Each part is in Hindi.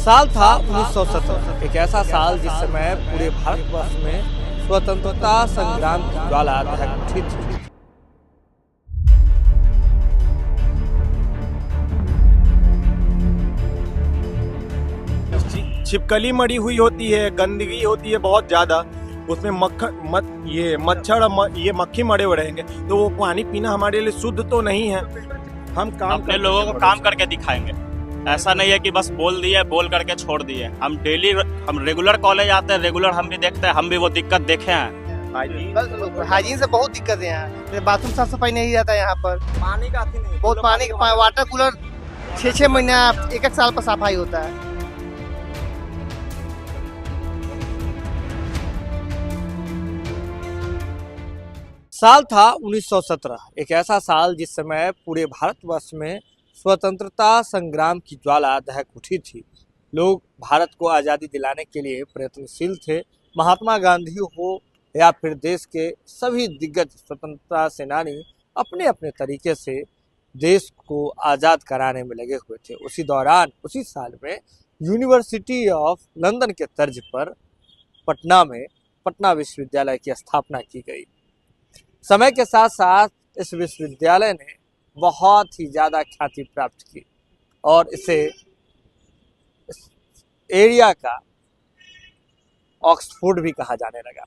साल था 1917, एक ऐसा साल जिस समय पूरे भारतवर्ष में स्वतंत्रता संग्राम की ज्वाला दहक उठी थी। छिपकली मरी हुई होती है, गंदगी होती है बहुत ज्यादा, उसमें ये मक्खी मरे हुए रहेंगे, तो वो पानी पीना हमारे लिए शुद्ध तो नहीं है। हम अपने लोगों को काम करके दिखाएंगे। ऐसा नहीं है कि बस बोल दिए, बोल करके छोड़ दिए। हम रेगुलर कॉलेज आते हैं, रेगुलर हम भी देखते हैं, हम भी वो दिक्कत देखे हैं। हाइजीन से बहुत दिक्कत है यहाँ। बाथरूम साफ सफाई नहीं रहता यहाँ पर, पानी का नहीं, बहुत पानी वाटर कूलर 6-6 महीना 1-1 साल पर सफाई होता है। साल था 1917, एक ऐसा साल जिस समय पूरे भारतवर्ष में स्वतंत्रता संग्राम की ज्वाला दहक उठी थी। लोग भारत को आज़ादी दिलाने के लिए प्रयत्नशील थे। महात्मा गांधी हो या फिर देश के सभी दिग्गज स्वतंत्रता सेनानी अपने अपने तरीके से देश को आज़ाद कराने में लगे हुए थे। उसी दौरान उसी साल में यूनिवर्सिटी ऑफ लंदन के तर्ज पर पटना में पटना विश्वविद्यालय की स्थापना की गई। समय के साथ साथ इस विश्वविद्यालय ने बहुत ही ज़्यादा ख्याति प्राप्त की और इसे इस एरिया का ऑक्सफोर्ड भी कहा जाने लगा।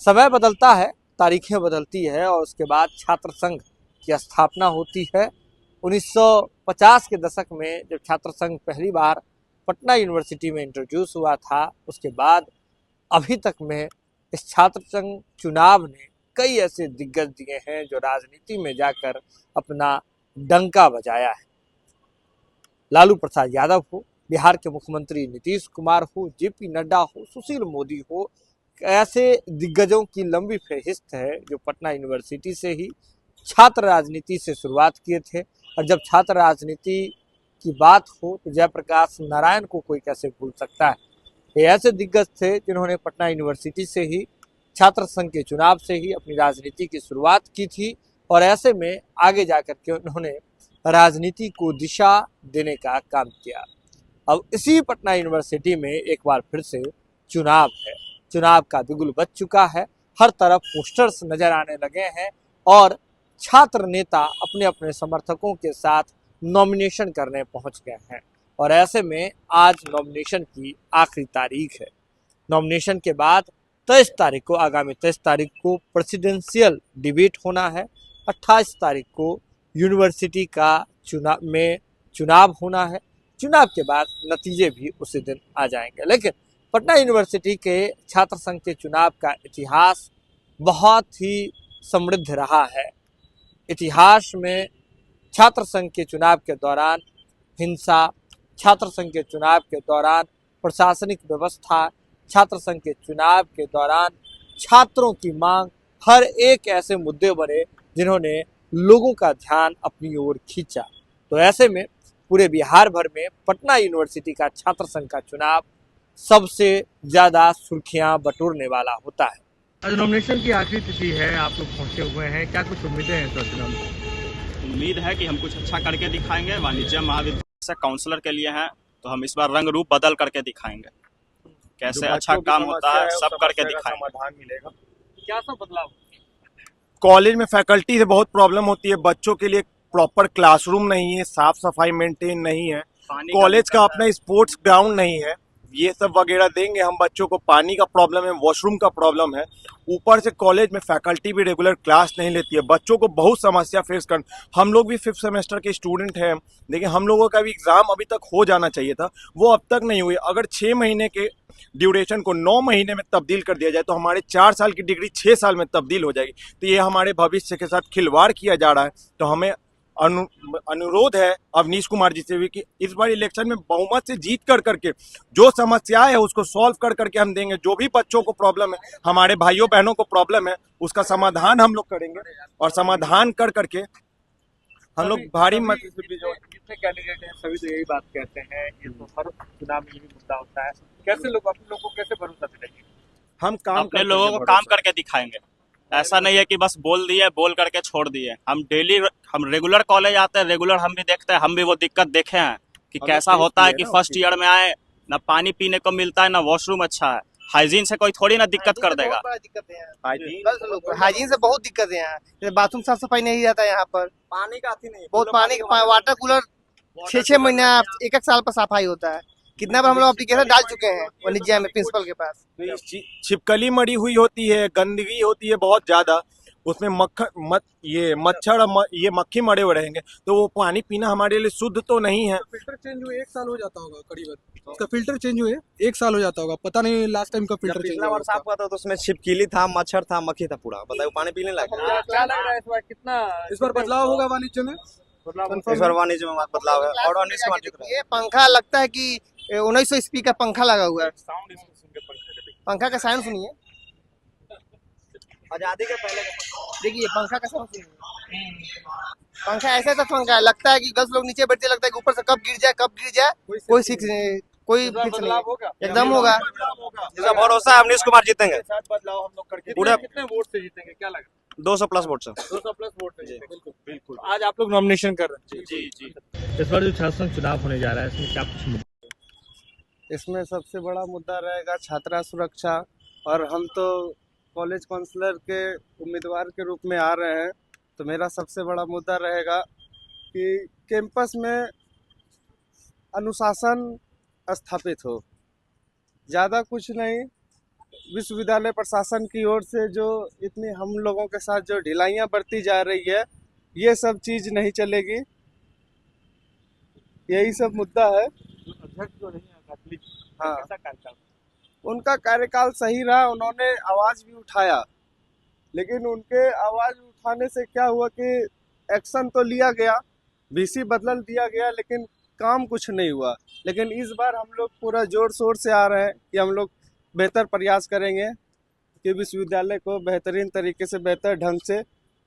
समय बदलता है, तारीखें बदलती है और उसके बाद छात्र संघ की स्थापना होती है। 1950 के दशक में जब छात्र संघ पहली बार पटना यूनिवर्सिटी में इंट्रोड्यूस हुआ था, उसके बाद अभी तक में इस छात्र संघ चुनाव ने कई ऐसे दिग्गज दिए हैं जो राजनीति में जाकर अपना डंका बजाया है। लालू प्रसाद यादव हो, बिहार के मुख्यमंत्री नीतीश कुमार हो, जेपी नड्डा हो, सुशील मोदी हो, ऐसे दिग्गजों की लंबी फहरिस्त है जो पटना यूनिवर्सिटी से ही छात्र राजनीति से शुरुआत किए थे। और जब छात्र राजनीति की बात हो तो जयप्रकाश नारायण को कोई कैसे भूल सकता है। ये ऐसे दिग्गज थे जिन्होंने पटना यूनिवर्सिटी से ही छात्र संघ के चुनाव से ही अपनी राजनीति की शुरुआत की थी और ऐसे में आगे जाकर के उन्होंने राजनीति को दिशा देने का काम किया। अब इसी पटना यूनिवर्सिटी में एक बार फिर से चुनाव है। चुनाव का बिगुल बज चुका है, हर तरफ पोस्टर्स नजर आने लगे हैं और छात्र नेता अपने अपने समर्थकों के साथ नॉमिनेशन करने पहुंच गए हैं। और ऐसे में आज नॉमिनेशन की आखिरी तारीख है। नॉमिनेशन के बाद 23 तारीख को, आगामी 23 तारीख को प्रेसिडेंशियल डिबेट होना है। 28 तारीख को यूनिवर्सिटी का चुनाव होना है। चुनाव के बाद नतीजे भी उसी दिन आ जाएंगे। लेकिन पटना यूनिवर्सिटी के छात्र संघ के चुनाव का इतिहास बहुत ही समृद्ध रहा है। इतिहास में छात्र संघ के चुनाव के दौरान हिंसा, छात्र संघ के चुनाव के दौरान प्रशासनिक व्यवस्था, छात्र संघ के चुनाव के दौरान छात्रों की मांग, हर एक ऐसे मुद्दे बने जिन्होंने लोगों का ध्यान अपनी ओर खींचा। तो ऐसे में पूरे बिहार भर में पटना यूनिवर्सिटी का छात्र संघ का चुनाव सबसे ज्यादा सुर्खियां बटोरने वाला होता है। आज नॉमिनेशन की आखिरी तिथि है, आप लोग पहुंचे हुए हैं, क्या कुछ उम्मीदें हैं सर चुनाव में? उम्मीद है कि हम कुछ अच्छा करके दिखाएंगे। वाणिज्य महाविद्यालय से काउंसलर के लिए हैं तो हम इस बार रंग रूप बदल करके दिखाएंगे। कैसे अच्छा काम होता है सब करके दिखाएंगे। समाधान मिलेगा। क्या सब बदलाव? कॉलेज में फैकल्टी से बहुत प्रॉब्लम होती है, बच्चों के लिए प्रॉपर क्लासरूम नहीं है, साफ सफाई मेंटेन नहीं है, कॉलेज का अपना स्पोर्ट्स ग्राउंड नहीं है, ये सब वगैरह देंगे हम। बच्चों को पानी का प्रॉब्लम है, वॉशरूम का प्रॉब्लम है, ऊपर से कॉलेज में फैकल्टी भी रेगुलर क्लास नहीं लेती है, बच्चों को बहुत समस्या फेस कर। हम लोग भी 5th सेमेस्टर के स्टूडेंट हैं, लेकिन हम लोगों का भी एग्जाम अभी तक हो जाना चाहिए था, वो अब तक नहीं हुई। अगर 6 महीने के ड्यूरेशन को 9 महीने में तब्दील कर दिया जाए तो हमारे 4 साल की डिग्री 6 साल में तब्दील हो जाएगी। तो ये हमारे भविष्य के साथ खिलवाड़ किया जा रहा है। तो हमें अनुरोध है अवनीश कुमार जी से भी कि इस बार इलेक्शन में बहुमत से जीत कर करके जो समस्याएं है उसको सॉल्व कर करके हम देंगे। जो भी बच्चों को प्रॉब्लम है, हमारे भाइयों बहनों को प्रॉब्लम है, उसका समाधान हम लोग करेंगे और समाधान कर करके हम लोग भारी मत। जितने कैंडिडेट हैं सभी तो यही बात कहते हैं, ये तो हर चुनाव में यही मुद्दा होता है। कैसे लोग अपने लोगों को कैसे भरोसा दिलाएंगे? हम अपने लोगों को काम करके दिखाएंगे। ऐसा नहीं है कि बस बोल दिए, बोल करके छोड़ दिए। हम रेगुलर कॉलेज आते हैं, रेगुलर हम भी देखते हैं, हम भी वो दिक्कत देखे हैं। कि हमने कैसा टेस्ट होता है किया कि ना फर्स्ट उसकी। ईयर में आए ना पानी पीने को मिलता है ना वॉशरूम अच्छा है। हाइजीन से कोई थोड़ी ना दिक्कत कर देगा। बहुत बड़ा दिक्कत है यहाँ। हाइजीन बस लोग हाइजीन से बहुत दिक्कत है यहाँ, जैसे बाथरूम साफ सफाई नहीं रहता है यहाँ पर, पानी का आती नहीं है। बहुत पानी वाटर कूलर 6-6 महीने 1-1 साल पर सफाई होता है। कितना बार हम लोग एप्लीकेशन डाल चुके हैं वाणिज्य में प्रिंसिपल के पास। तो छिपकली मड़ी हुई होती है, गंदगी होती है बहुत ज्यादा, उसमें ये मच्छर ये मक्खी मरे हुए रहेंगे, तो वो पानी पीना हमारे लिए शुद्ध तो नहीं है। फिल्टर चेंज हुए 1 साल हो जाता होगा करीबन, उसका फिल्टर चेंज हुए 1 साल हो जाता होगा, पता नहीं लास्ट टाइम का जब फिल्टर चेंज पिछला हुआ बार साफ हुआ था तो उसमें छिपकली था, मच्छर था, मक्खी था, पूरा बताओ पानी पीने लायक नहीं। क्या लग रहा है इस बार कितना इस बार बदलाव होगा वाणिज्य में। इस बार वाणिज्य में बदलाव है और 19 का मार्जिन ये पंखा लगता है कि 1900 स्पी का पंखा लगा हुआ है। पंखा का साउंड सुनिए, आजादी के पहले देखिए पंखा का साउंड सुनिए। पंखा ऐसा पंखा है, लगता है कि 10 लोग नीचे बैठते, लगता है कि ऊपर से कब गिर जाए कोई फिक्स नहीं, कोई फिक्स नहीं है। एकदम होगा। जिसका भरोसा है 19 कुमार जीतेंगे बदलाव हम लोग करके पूरे कितने वोट से जीतेंगे क्या लग रहा 200 प्लस वोट से। है 200 प्लस वोट से जीतेंगे। बिल्कुल बिल्कुल। आज आप लोग नॉमिनेशन कर रहे हैं। जी। इस बार जो छात्र संघ चुनाव होने जा रहा है इसमें क्या कुछ मुद्दे इसमें सबसे बड़ा मुद्दा रहेगा छात्रा सुरक्षा, और हम तो कॉलेज काउंसलर के उम्मीदवार के रूप में आ रहे हैं, तो मेरा सबसे बड़ा मुद्दा रहेगा कि कैंपस में अनुशासन स्थापित हो। ज़्यादा कुछ नहीं, विश्वविद्यालय प्रशासन की ओर से जो इतनी हम लोगों के साथ जो ढिलाइयाँ बरती जा रही है, ये सब चीज़ नहीं चलेगी। यही सब मुद्दा है। अध्यक्ष जो नहीं है हाँ, कैसा कार्यकाल उनका कार्यकाल सही रहा, उन्होंने आवाज़ भी उठाया, लेकिन उनके आवाज़ उठाने से क्या हुआ कि एक्शन तो लिया गया, वीसी बदल दिया गया, लेकिन काम कुछ नहीं हुआ। लेकिन इस बार हम लोग पूरा जोर शोर से आ रहे हैं कि हम लोग बेहतर प्रयास करेंगे कि विश्वविद्यालय को बेहतरीन तरीके से, बेहतर ढंग से,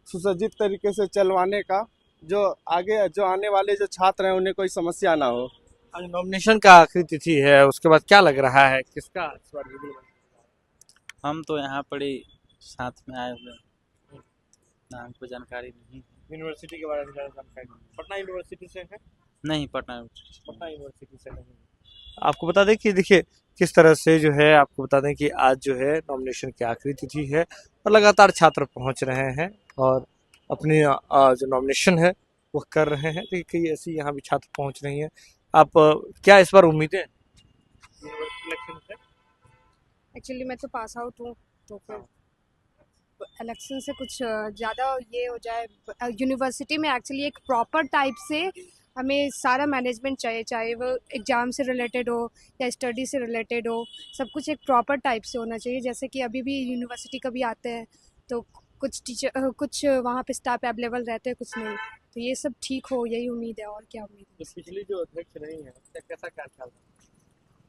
सुसज्जित तरीके से चलवाने का, जो आने वाले जो छात्र हैं उन्हें कोई समस्या ना हो। आज नॉमिनेशन का आखिरी तिथि है, उसके बाद क्या लग रहा है किसका इस बार विजय बनेगा? हम तो यहाँ पर ही साथ में आए हुए हैं, ना हमको जानकारी नहीं। यूनिवर्सिटी के बारे में जानकारी नहीं। पटना यूनिवर्सिटी से है? नहीं पटना पटना यूनिवर्सिटी से नहीं। आपको बता दें कि देखिए किस तरह से जो है, आपको बता दें कि आज जो है नॉमिनेशन की आखिरी तिथि है और लगातार छात्र पहुंच रहे हैं और अपनी जो नॉमिनेशन है वो कर रहे हैं। देखिए कई ऐसी यहाँ भी छात्र पहुंच रही हैं। आप क्या इस बार उम्मीदें इलेक्शन से? एक्चुअली मैं तो पास आउट हूँ, तो फिर इलेक्शन से कुछ ज़्यादा ये हो जाए। यूनिवर्सिटी में एक्चुअली एक प्रॉपर टाइप से हमें सारा मैनेजमेंट चाहिए, चाहे वो एग्ज़ाम से रिलेटेड हो या स्टडी से रिलेटेड हो, सब कुछ एक प्रॉपर टाइप से होना चाहिए। जैसे कि अभी भी यूनिवर्सिटी कभी आते हैं तो कुछ टीचर, कुछ वहाँ पे स्टाफ अवेलेबल रहते हैं, कुछ नहीं, तो ये सब ठीक हो, यही उम्मीद है। और क्या उम्मीद है? पिछली जो अध्यक्ष नहीं है कैसा कार्यकाल था?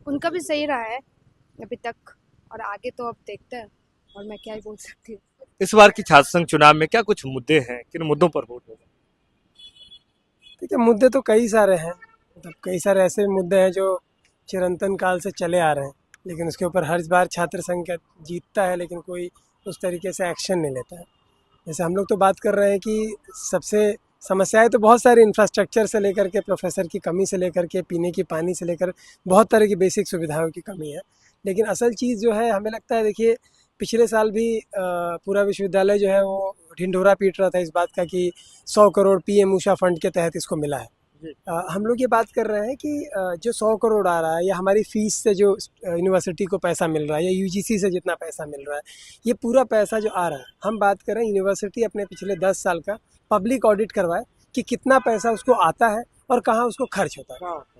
उनका भी सही रहा है अभी तक, और आगे तो अब देखते हैं, और मैं क्या ही बोल सकती हूँ। इस बार की छात्र संघ चुनाव में क्या कुछ मुद्दे हैं, किन मुद्दों पर वोट होगा? देखिए मुद्दे तो कई सारे हैं, मतलब कई सारे ऐसे मुद्दे हैं जो चिरंतन काल से चले आ रहे हैं, लेकिन उसके ऊपर हर बार छात्र संघ का जीतता है, लेकिन कोई उस तरीके से एक्शन नहीं लेता है। जैसे हम लोग तो बात कर रहे हैं कि सबसे समस्याएं तो बहुत सारी, इंफ्रास्ट्रक्चर से लेकर के प्रोफेसर की कमी से लेकर के पीने की पानी से लेकर बहुत तरह की बेसिक सुविधाओं की कमी है। लेकिन असल चीज़ जो है, हमें लगता है, देखिए पिछले साल भी पूरा विश्वविद्यालय जो है वो ढिंढोरा पीट रहा था इस बात का कि 100 करोड़ पीएम ऊषा फंड के तहत इसको मिला है। हम लोग ये बात कर रहे हैं कि जो 100 करोड़ आ रहा है, या हमारी फ़ीस से जो यूनिवर्सिटी को पैसा मिल रहा है, या यूजीसी से जितना पैसा मिल रहा है, ये पूरा पैसा जो आ रहा है, हम बात कर रहे हैं यूनिवर्सिटी अपने पिछले 10 साल का पब्लिक ऑडिट करवाए कि कितना पैसा उसको आता है और कहाँ उसको खर्च होता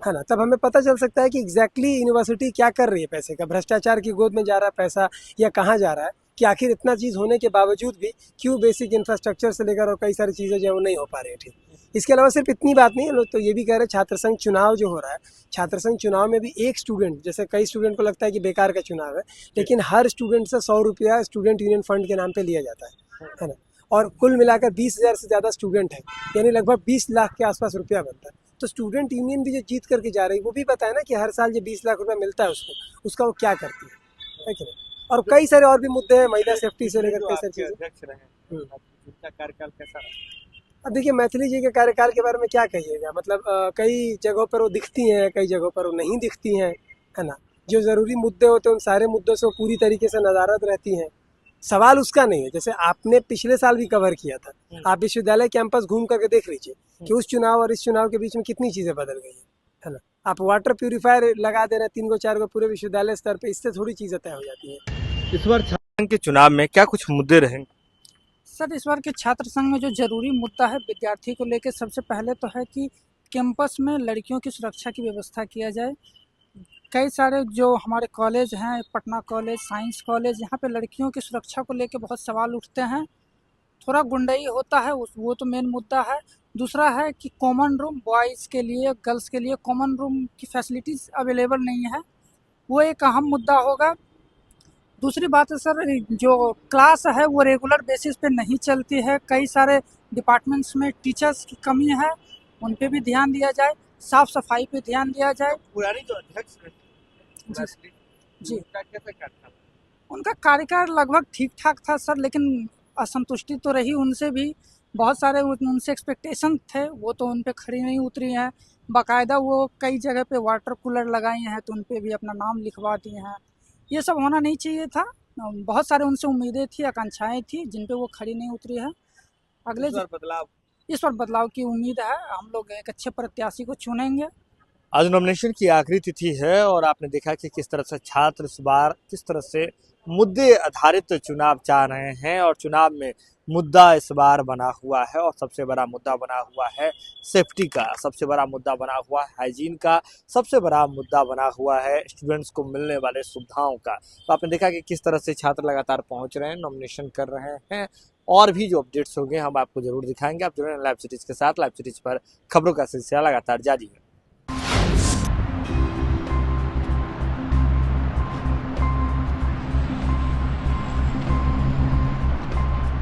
है ना। तब हमें पता चल सकता है कि एग्जैक्टली यूनिवर्सिटी क्या कर रही है पैसे का, भ्रष्टाचार की गोद में जा रहा है पैसा या कहाँ जा रहा है, कि आखिर इतना चीज़ होने के बावजूद भी क्यों बेसिक इंफ्रास्ट्रक्चर से लेकर और कई सारी चीज़ें जो है वो नहीं हो पा रही है ठीक। इसके अलावा सिर्फ इतनी बात नहीं है, लोग तो ये भी कह रहे हैं छात्र संघ चुनाव जो हो रहा है, छात्र संघ चुनाव में भी एक स्टूडेंट, जैसे कई स्टूडेंट को लगता है कि बेकार का चुनाव है, लेकिन हर स्टूडेंट से 100 रुपया स्टूडेंट यूनियन फंड के नाम पे लिया जाता है ना। और कुल मिलाकर 20,000 से ज़्यादा स्टूडेंट है, यानी लगभग 20 लाख के आसपास रुपया बनता है। तो स्टूडेंट यूनियन भी जो जीत करके जा रही है, वो भी पता है ना कि हर साल जो 20 लाख रुपया मिलता है उसका वो क्या करती है कि नहीं। और कई सारे और भी मुद्दे हैं, महिला सेफ्टी से लेकर कई सारी चीज़ें। अध्यक्ष रहे, उनका कार्यकाल कैसा रहा? अब देखिए मैथिली जी के कार्यकाल के बारे में क्या कहिएगा, मतलब कई जगहों पर वो दिखती हैं, कई जगहों पर वो नहीं दिखती हैं, है ना। जो ज़रूरी मुद्दे होते हैं उन सारे मुद्दों से वो पूरी तरीके से नज़ारत रहती हैं। सवाल उसका नहीं है, जैसे आपने पिछले साल भी कवर किया था, आप विश्वविद्यालय कैंपस घूम करके देख लीजिए कि उस चुनाव और इस चुनाव के बीच में कितनी चीज़ें बदल गई है ना। आप वाटर प्यूरीफायर लगा दे रहे हैं 3 को 4 को पूरे विश्वविद्यालय स्तर पे, इससे थोड़ी चीज़ें तय हो जाती हैं। इस बार छात्र संघ के चुनाव में क्या कुछ मुद्दे रहेंगे? सर इस बार के छात्र संघ में जो जरूरी मुद्दा है विद्यार्थी को लेकर, सबसे पहले तो है कि कैंपस में लड़कियों की सुरक्षा की व्यवस्था किया जाए। कई सारे जो हमारे कॉलेज हैं, पटना कॉलेज, साइंस कॉलेज, यहाँ पे लड़कियों की सुरक्षा को लेकर बहुत सवाल उठते हैं, थोड़ा गुंडाई होता है, वो तो मेन मुद्दा है। दूसरा है कि कॉमन रूम बॉयज़ के लिए, गर्ल्स के लिए कॉमन रूम की फैसिलिटीज़ अवेलेबल नहीं है, वो एक अहम मुद्दा होगा। दूसरी बात है सर, जो क्लास है वो रेगुलर बेसिस पे नहीं चलती है, कई सारे डिपार्टमेंट्स में टीचर्स की कमी है, उन पे भी ध्यान दिया जाए, साफ़ सफाई पे ध्यान दिया जाए। पुरानी जो अध्यक्ष जी उनका कार्यकाल लगभग ठीक ठाक था सर, लेकिन असंतुष्टि तो रही उनसे भी, बहुत सारे उनसे एक्सपेक्टेशन थे, वो तो उन पे खड़ी नहीं उतरी हैं। बाकायदा वो कई जगह पे वाटर कूलर लगाए हैं तो उन पे भी अपना नाम लिखवा दिए हैं। ये सब होना नहीं चाहिए था। बहुत सारे उनसे उम्मीदें थी, आकांक्षाएं थी, जिन पे वो खड़ी नहीं उतरी है। इस बार बदलाव की उम्मीद है, हम लोग एक अच्छे प्रत्याशी को चुनेंगे। आज नॉमिनेशन की आखिरी तिथि है और आपने देखा कि किस तरह से छात्र इस बार किस तरह से मुद्दे आधारित चुनाव चाह रहे हैं और चुनाव में मुद्दा इस बार बना हुआ है और सबसे बड़ा मुद्दा बना हुआ है सेफ्टी का, सबसे बड़ा मुद्दा बना हुआ है हाइजीन का, सबसे बड़ा मुद्दा बना हुआ है स्टूडेंट्स को मिलने वाले सुविधाओं का। तो आपने देखा कि किस तरह से छात्र लगातार पहुंच रहे हैं, नॉमिनेशन कर रहे हैं और भी जो अपडेट्स होंगे हम आपको जरूर दिखाएंगे। आप जुड़े हैं लाइव सिटीज के साथ। लाइव सिटीज पर खबरों का सिलसिला लगातार जारी है।